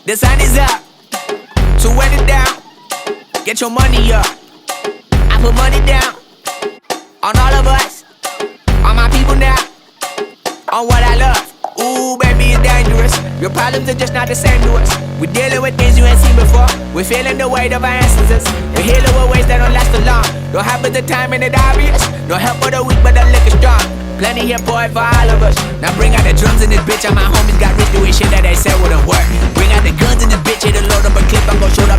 The sun is up, so wet it down. Get your money up. I put money down on all of us, on my people now, on what I love. Ooh, baby, it's dangerous. Your problems are just not the same to us. We're dealing with things you ain't seen before. We're feeling the weight of our ancestors. We're healing with ways that don't last for long. Don't have but the time and it obvious. No help for the weak, but the liquor strong. Plenty here for it for all of us. Now bring out the drums in this bitch, and my homies got rich doing shit that they said wouldn't work. Bring out the guns in this bitch, hit the load up a clip, I'm gon' shoot up